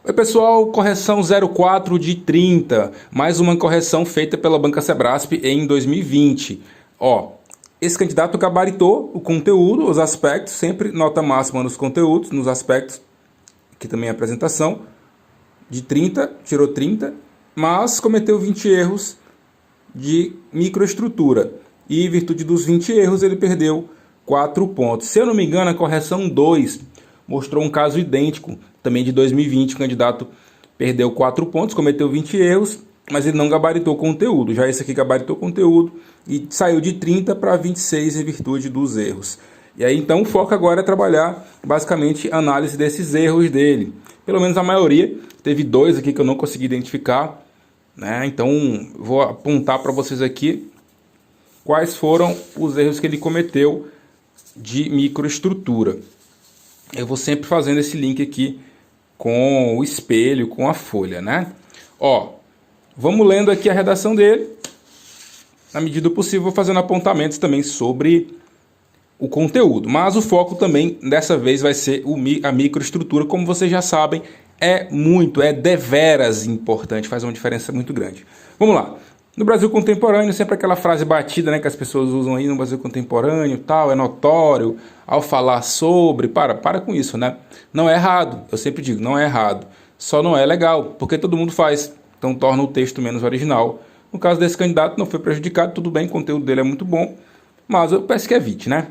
Oi pessoal, correção 04 de 30, mais uma correção feita pela Banca Sebrasp em 2020. Ó, esse candidato gabaritou o conteúdo, os aspectos, sempre nota máxima nos conteúdos, nos aspectos, que também é apresentação, de 30, tirou 30, mas cometeu 20 erros de microestrutura. E em virtude dos 20 erros ele perdeu 4 pontos. Se eu não me engano, a correção 2 mostrou um caso idêntico, também de 2020, o candidato perdeu 4 pontos, cometeu 20 erros, mas ele não gabaritou conteúdo. Já esse aqui gabaritou conteúdo e saiu de 30 para 26 em virtude dos erros. E aí então o foco agora é trabalhar basicamente a análise desses erros dele. Pelo menos a maioria, teve 2 aqui que eu não consegui identificar, né? Então vou apontar para vocês aqui quais foram os erros que ele cometeu de microestrutura. Eu vou sempre fazendo esse link aqui com o espelho, com a folha, né? Ó, vamos lendo aqui a redação dele. Na medida do possível, vou fazendo apontamentos também sobre o conteúdo. Mas o foco também, dessa vez, vai ser a microestrutura. Como vocês já sabem, é deveras importante, faz uma diferença muito grande. Vamos lá. No Brasil contemporâneo, sempre aquela frase batida, né, que as pessoas usam aí no Brasil contemporâneo, tal, é notório, ao falar sobre, para com isso, né? Não é errado, eu sempre digo, não é errado, só não é legal, porque todo mundo faz, então torna o texto menos original. No caso desse candidato, não foi prejudicado, tudo bem, o conteúdo dele é muito bom, mas eu peço que evite, né?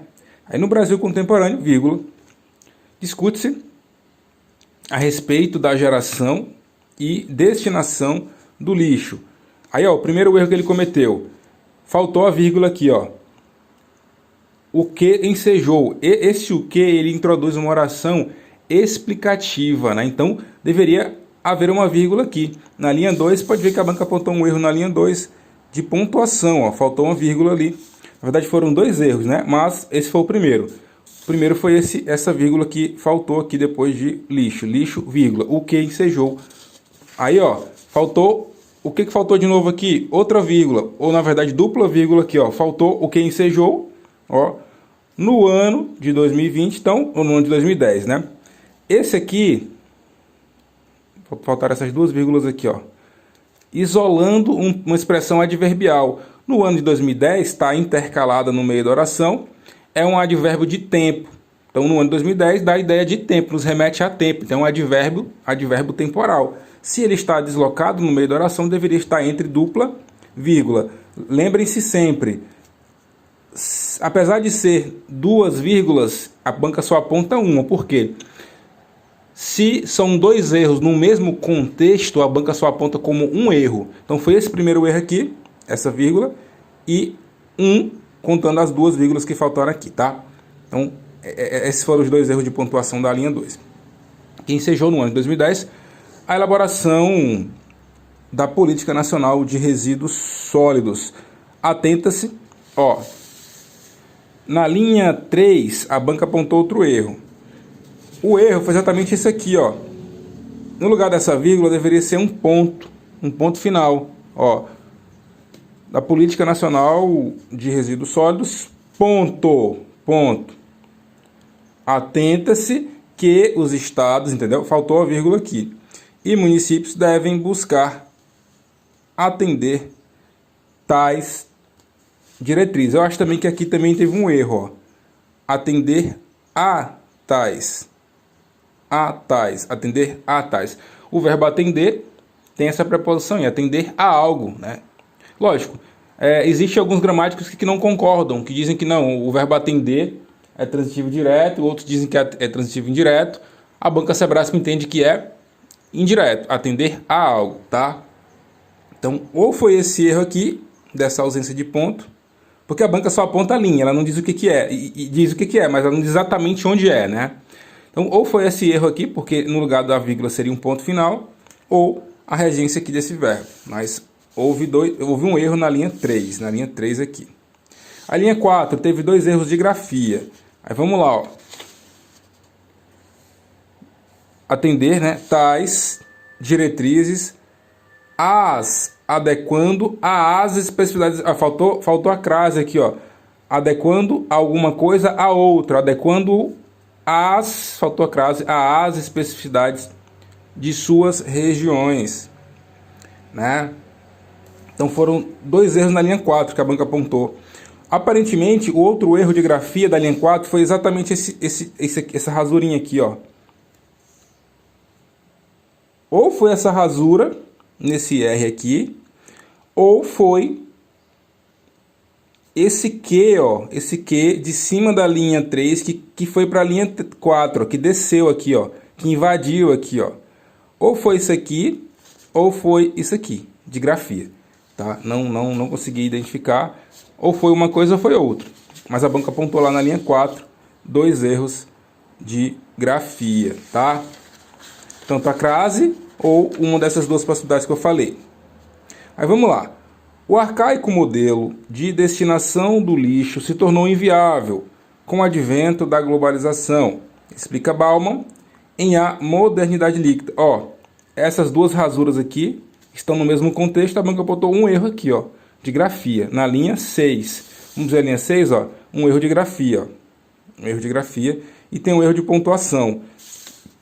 Aí no Brasil contemporâneo, vírgula, discute-se a respeito da geração e destinação do lixo. Aí, ó, o primeiro erro que ele cometeu, faltou a vírgula aqui, ó. O que ensejou. Esse o que, ele introduz uma oração explicativa, né? Então, deveria haver uma vírgula aqui. Na linha 2, pode ver que a banca apontou um erro na linha 2 de pontuação, ó. Faltou uma vírgula ali. Na verdade, foram 2 erros, né? Mas esse foi o primeiro. O primeiro foi essa vírgula que faltou aqui depois de lixo. Lixo, vírgula. O que ensejou. Aí, ó, faltou... O que faltou de novo aqui? Outra vírgula, ou na verdade dupla vírgula aqui, ó. Faltou o que ensejou, ó, no ano de 2020, então, ou no ano de 2010, né? Esse aqui, faltaram essas 2 vírgulas aqui, ó. Isolando uma expressão adverbial. No ano de 2010, está intercalada no meio da oração, é um advérbio de tempo. Então, no ano de 2010, dá a ideia de tempo, nos remete a tempo. Então, é um advérbio temporal. Se ele está deslocado no meio da oração, deveria estar entre dupla vírgula. Lembrem-se sempre, apesar de ser 2 vírgulas, a banca só aponta uma. Por quê? Se são 2 erros no mesmo contexto, a banca só aponta como um erro. Então foi esse primeiro erro aqui, essa vírgula, e contando as 2 vírgulas que faltaram aqui, tá? Então, esses foram os 2 erros de pontuação da linha 2. Que ensejou no ano de 2010 a elaboração da Política Nacional de Resíduos Sólidos. Atenta-se, ó, na linha 3, a banca apontou outro erro. O erro foi exatamente esse aqui, ó. No lugar dessa vírgula deveria ser um ponto final, ó. Da Política Nacional de Resíduos Sólidos, ponto. Atenta-se que os estados, entendeu? Faltou a vírgula aqui. E municípios devem buscar atender tais diretrizes. Eu acho também que aqui também teve um erro, ó. Atender a tais. Atender a tais. O verbo atender tem essa preposição em atender a algo, né? Lógico, existem alguns gramáticos que não concordam, que dizem que não, o verbo atender é transitivo direto, outros dizem que é transitivo indireto. A banca Sebrasp entende que é indireto, atender a algo, tá? Então, ou foi esse erro aqui, dessa ausência de ponto, porque a banca só aponta a linha, ela não diz o que é, e diz o que é, mas ela não diz exatamente onde é, né? Então, ou foi esse erro aqui, porque no lugar da vírgula seria um ponto final, ou a regência aqui desse verbo. Mas houve um erro na linha 3, aqui. A linha 4 teve 2 erros de grafia. Aí vamos lá, ó. Atender, né, tais diretrizes, adequando às especificidades. Faltou a crase aqui, ó. Adequando alguma coisa a outra, adequando faltou a crase, às especificidades de suas regiões, né? Então foram 2 erros na linha 4 que a banca apontou. Aparentemente, o outro erro de grafia da linha 4 foi exatamente essa rasurinha aqui, ó. Ou foi essa rasura nesse R aqui, ou foi esse Q, ó, esse Q de cima da linha 3 que foi para a linha 4, ó, que desceu aqui, ó, que invadiu aqui, ó. Ou foi isso aqui, ou foi isso aqui, de grafia, tá? Não consegui identificar, ou foi uma coisa ou foi outra. Mas a banca apontou lá na linha 4, 2 erros de grafia, tá? Tanto a crase ou uma dessas duas possibilidades que eu falei. Aí vamos lá. O arcaico modelo de destinação do lixo se tornou inviável com o advento da globalização, explica Bauman em A Modernidade Líquida. Ó, essas duas rasuras aqui estão no mesmo contexto, a banca apontou um erro aqui, ó, de grafia, na linha 6. Vamos ver a linha 6, ó, um erro de grafia, ó, um erro de grafia, e tem um erro de pontuação.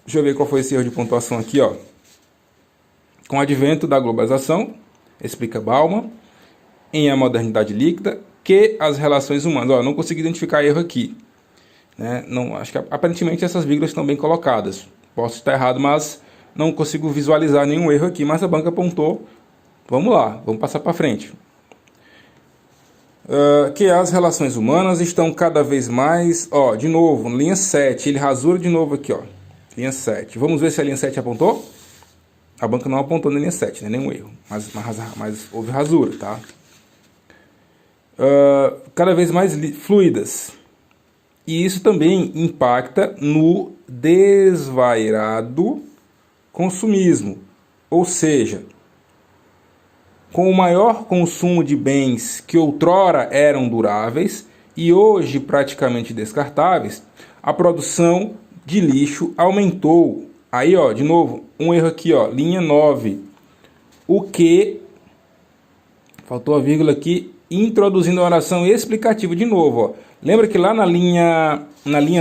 Deixa eu ver qual foi esse erro de pontuação aqui, ó. Com o advento da globalização, explica Bauman, em A Modernidade Líquida, que as relações humanas... Ó, não consegui identificar erro aqui, né? Não, acho que aparentemente essas vírgulas estão bem colocadas. Posso estar errado, mas não consigo visualizar nenhum erro aqui. Mas a banca apontou. Vamos lá, vamos passar para frente. Que as relações humanas estão cada vez mais... Ó, de novo, linha 7, ele rasura de novo aqui, ó. Linha 7. Vamos ver se a linha 7 apontou? A banca não apontou na linha 7, né? Nenhum erro. Mas houve rasura, tá? Cada vez mais fluidas. E isso também impacta no desvairado consumismo. Ou seja, com o maior consumo de bens que outrora eram duráveis e hoje praticamente descartáveis, a produção de lixo aumentou. Aí, ó, de novo, um erro aqui, ó, linha 9. O que... Faltou a vírgula aqui, introduzindo a oração explicativa de novo, ó. Lembra que lá na linha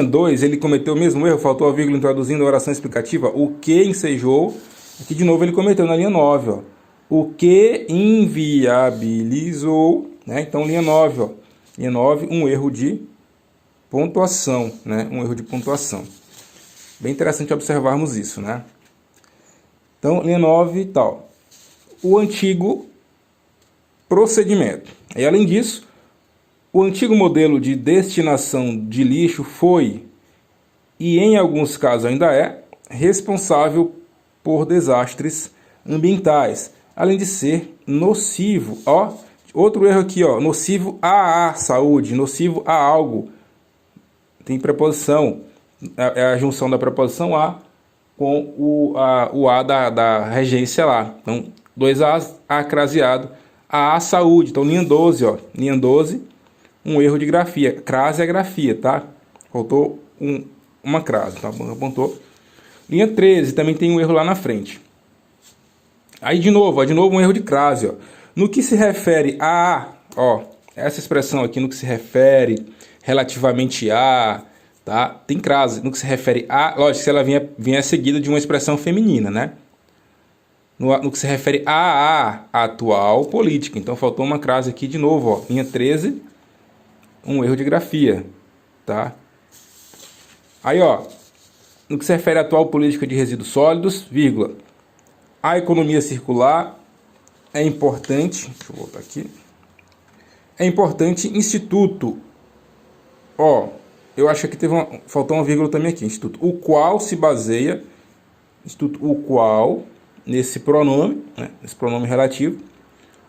2 ele cometeu o mesmo erro, faltou a vírgula introduzindo a oração explicativa? O que ensejou, aqui de novo ele cometeu na linha 9, ó. O que inviabilizou, né? Então linha 9, ó. Linha 9, um erro de pontuação, né? Um erro de pontuação. Bem interessante observarmos isso, né? Então, linha 9 e tal. O antigo procedimento. E além disso, o antigo modelo de destinação de lixo foi, e em alguns casos ainda é, responsável por desastres ambientais, além de ser nocivo. Ó, outro erro aqui, ó, nocivo à saúde, nocivo a algo. Tem preposição, é a junção da preposição a com o a da regência lá. Então, 2 A's, A craseado, a saúde. Então, linha 12, ó, linha 12, um erro de grafia. Crase é grafia, tá? Faltou uma crase, tá? Apontou. Linha 13, também tem um erro lá na frente. Aí, de novo um erro de crase, ó. No que se refere a, ó, essa expressão aqui, no que se refere relativamente a, tá? Tem crase. No que se refere a, lógico, se ela vier seguida de uma expressão feminina, né? No que se refere a atual política. Então, faltou uma crase aqui de novo, ó. Linha 13, um erro de grafia, tá? Aí, ó, no que se refere à atual política de resíduos sólidos, vírgula, a economia circular é importante, deixa eu voltar aqui, é importante instituto, ó, eu acho que faltou uma vírgula também aqui, instituto, o qual se baseia, instituto, o qual, nesse pronome, né, nesse pronome relativo,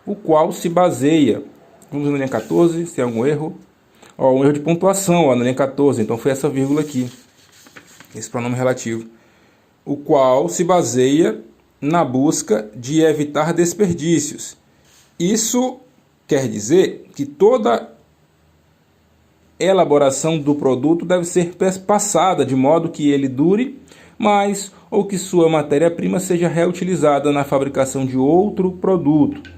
o qual se baseia, vamos na linha 14, se tem algum erro, ó, um erro de pontuação, ó, na linha 14, então foi essa vírgula aqui, esse pronome relativo, o qual se baseia na busca de evitar desperdícios. Isso quer dizer que toda elaboração do produto deve ser passada de modo que ele dure mais ou que sua matéria-prima seja reutilizada na fabricação de outro produto.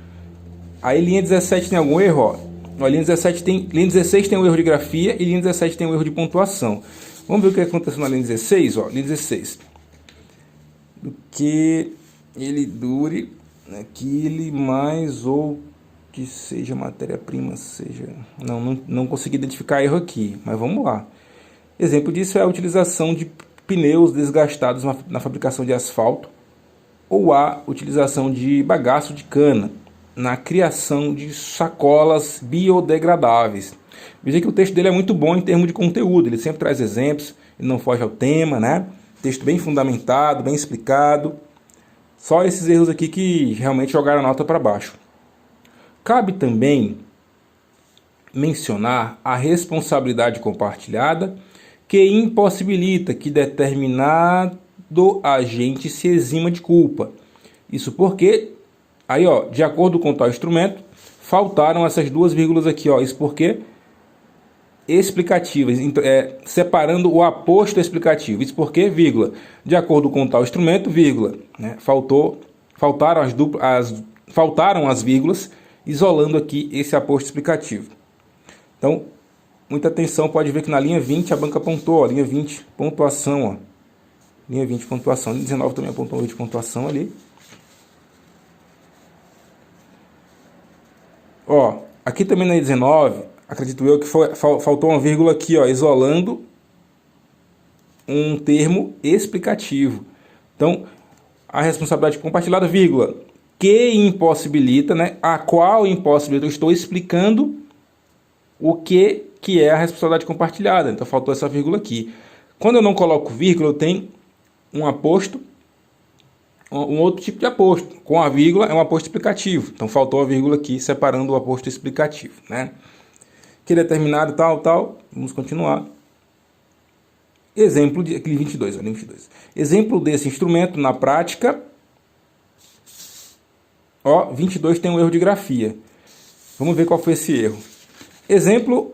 Aí linha 17 tem algum erro, ó. Linha 16 tem um erro de grafia e linha 17 tem um erro de pontuação. Vamos ver o que aconteceu na linha 16, ó. Linha 16. do que ele dure naquele mais ou que seja matéria-prima, seja... Não consegui identificar erro aqui, mas vamos lá. Exemplo disso é a utilização de pneus desgastados na fabricação de asfalto ou a utilização de bagaço de cana na criação de sacolas biodegradáveis. Veja que o texto dele é muito bom em termos de conteúdo, ele sempre traz exemplos, ele não foge ao tema, né? Texto bem fundamentado, bem explicado. Só esses erros aqui que realmente jogaram a nota para baixo. Cabe também mencionar a responsabilidade compartilhada que impossibilita que determinado agente se exima de culpa. Isso porque, aí ó, de acordo com tal instrumento, faltaram essas duas vírgulas aqui, ó. Isso porque explicativas, separando o aposto explicativo. Isso porque, vírgula, de acordo com tal instrumento, vírgula, né? Faltaram as vírgulas, isolando aqui esse aposto explicativo. Então, muita atenção, pode ver que na linha 20 a banca apontou, ó, linha 20, pontuação, ó. Linha 20, pontuação. Linha 19 também apontou 20, pontuação ali. Ó, aqui também na 19, acredito eu que faltou uma vírgula aqui, ó, isolando um termo explicativo. Então, a responsabilidade compartilhada, vírgula, que impossibilita, né? A qual impossibilita, eu estou explicando o que é a responsabilidade compartilhada. Então, faltou essa vírgula aqui. Quando eu não coloco vírgula, eu tenho um aposto, um outro tipo de aposto. Com a vírgula é um aposto explicativo. Então, faltou a vírgula aqui, separando o aposto explicativo, né? Que determinado tal. Vamos continuar. Exemplo de... Aqui 22, olha, 22. Exemplo desse instrumento na prática. Ó, 22 tem um erro de grafia. Vamos ver qual foi esse erro. Exemplo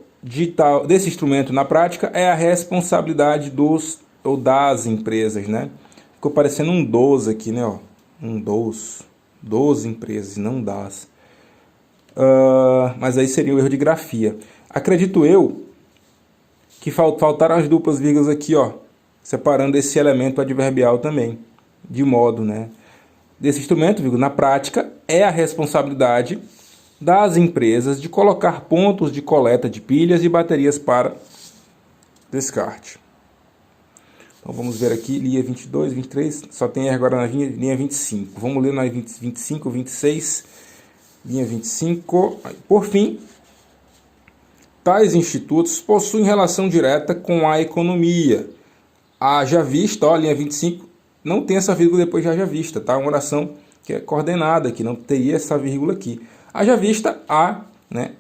desse instrumento na prática é a responsabilidade dos ou das empresas, né? Ficou parecendo um dos aqui, né? Ó, um dos empresas, não das. Mas aí seria o erro de grafia. Acredito eu que faltaram as duplas vírgulas aqui, ó, separando esse elemento adverbial também, de modo, né? Desse instrumento, vírgula, na prática, é a responsabilidade das empresas de colocar pontos de coleta de pilhas e baterias para descarte. Então vamos ver aqui, linha 22, 23, só tem agora na linha 25. Vamos ler na 25, 26, linha 25. Por fim, tais institutos possuem relação direta com a economia. Haja vista, ó, linha 25, não tem essa vírgula depois de haja vista, tá? Uma oração que é coordenada, que não teria essa vírgula aqui. Haja vista a, né?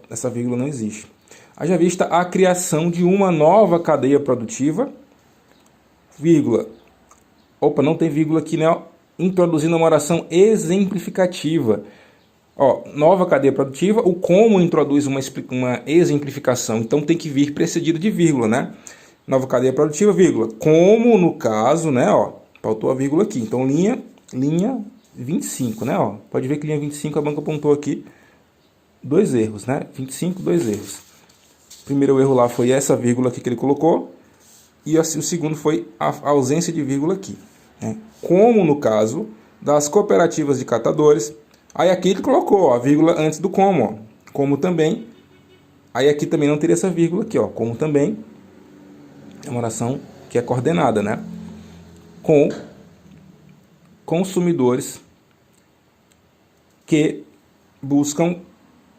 Essa vírgula não existe. Haja vista a criação de uma nova cadeia produtiva, vírgula. Opa, não tem vírgula aqui, né? Introduzindo uma oração exemplificativa. Ó, nova cadeia produtiva, o como introduz uma exemplificação, então tem que vir precedido de vírgula, né? Nova cadeia produtiva, vírgula. Como no caso, né? Ó, faltou a vírgula aqui. Então, linha 25, né? Ó, pode ver que linha 25 a banca apontou aqui dois erros, né? 25, dois erros. O primeiro erro lá foi essa vírgula aqui que ele colocou. E o segundo foi a ausência de vírgula aqui, né? Como no caso das cooperativas de catadores. Aí aqui ele colocou, ó, a vírgula antes do como, ó. Como também. Aí aqui também não teria essa vírgula aqui, ó. Como também. É uma oração que é coordenada, né? Com consumidores que buscam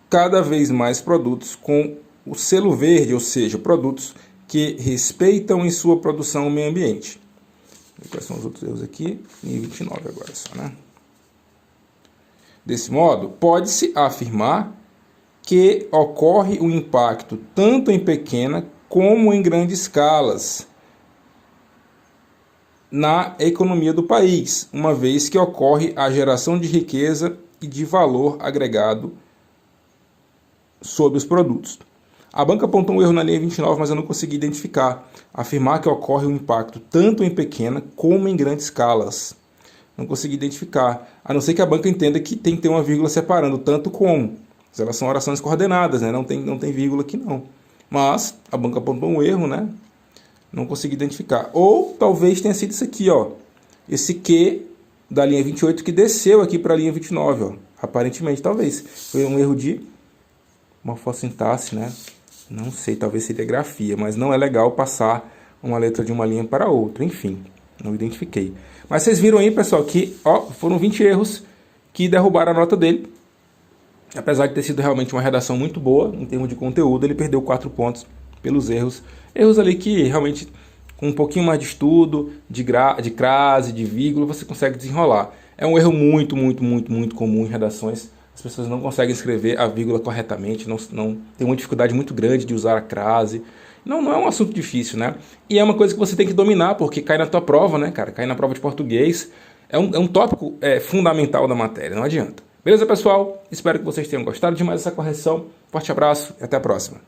cada vez mais produtos com o selo verde, ou seja, produtos que respeitam em sua produção o meio ambiente. Quais são os outros erros aqui? Em 29 agora só, né? Desse modo, pode-se afirmar que ocorre um impacto tanto em pequena como em grandes escalas na economia do país, uma vez que ocorre a geração de riqueza e de valor agregado sobre os produtos. A banca apontou um erro na linha 29, mas eu não consegui identificar. Afirmar que ocorre um impacto tanto em pequena como em grandes escalas. Não consegui identificar. A não ser que a banca entenda que tem que ter uma vírgula separando tanto como. Elas são orações coordenadas, né? Não tem vírgula aqui não. Mas a banca apontou um erro, né? Não consegui identificar. Ou talvez tenha sido isso aqui, ó. esse Q da linha 28 que desceu aqui para a linha 29, ó. Aparentemente, talvez. Foi um erro de morfossintaxe, né? Não sei, talvez seria grafia, mas não é legal passar uma letra de uma linha para outra. Enfim, não identifiquei. Mas vocês viram aí, pessoal, que ó, foram 20 erros que derrubaram a nota dele. Apesar de ter sido realmente uma redação muito boa, em termos de conteúdo, ele perdeu 4 pontos pelos erros. Erros ali que realmente, com um pouquinho mais de estudo, de crase, de vírgula, você consegue desenrolar. É um erro muito comum em redações. As pessoas não conseguem escrever a vírgula corretamente, não tem uma dificuldade muito grande de usar a crase. Não é um assunto difícil, né? E é uma coisa que você tem que dominar, porque cai na tua prova, né, cara? Cai na prova de português. É um tópico fundamental da matéria, não adianta. Beleza, pessoal? Espero que vocês tenham gostado de mais essa correção. Forte abraço e até a próxima.